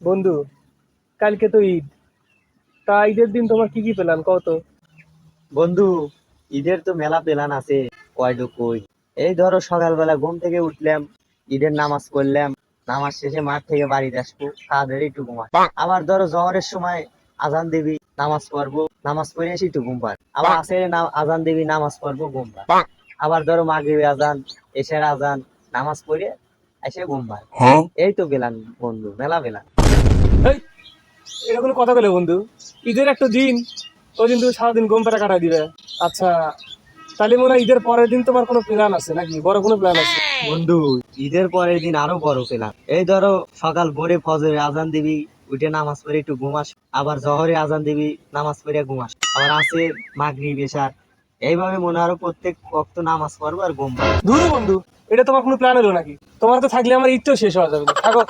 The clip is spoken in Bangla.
বন্ধু, কালকে তো ঈদ। তা ঈদের দিন তোমার কি কি প্ল্যান কত? বন্ধু, ঈদের তো মেলা প্ল্যান আছে। কই এই ধরো সকালবেলা ঘুম থেকে উঠলাম, ঈদের নামাজ পড়লাম, নামাজ শেষে মাঠ থেকে বাড়িতে আসবো, তাড়াতাড়ি একটু ঘুমাই। আবার ধরো জহরের সময় আজান দিবি, নামাজ পড়বো, নামাজ পড়ে এসে একটু ঘুম পাড়। আবার আসরে আজান দিবি, নামাজ পড়বো, ঘুম পাড়। আবার ধরো মাগরিবের আজান, এশার আজান, নামাজ পড়ে এসে ঘুম পাড়। এই তো প্ল্যান বন্ধু, মেলা প্ল্যান। এই, এটা কোনো কথা বলে বন্ধু? ঈদের একটা দিন, ওই দিন তুমি সারাদিন ঘুম পেড়ে কাটাই দিবে। আচ্ছা, তাহলে মনে হয় ঈদের পরের দিন তোমার কোনো প্ল্যান আছে নাকি, বড় কোনো প্ল্যান আছে? বন্ধু, ঈদের পরের দিন আরো বড় পেলাম। এই ধরো সকাল ভোরে ফজরে আজান দিবি, উঠে নামাজ পড়ে একটু ঘুমাস। আবার জহরে আজান দিবি, নামাজ পড়ে ঘুমাস। আবার আছে মাগরিব এশার। এইভাবে মনে আরো প্রত্যেক ওয়াক্ত নামাজ পড়বো আর ঘুম পাড়বো। ধুরো বন্ধু, এটা তোমার কোনো প্ল্যান হলো নাকি? তোমার তো থাকলে আমার ঈদ তো শেষ হওয়া যাবে না, থাকো।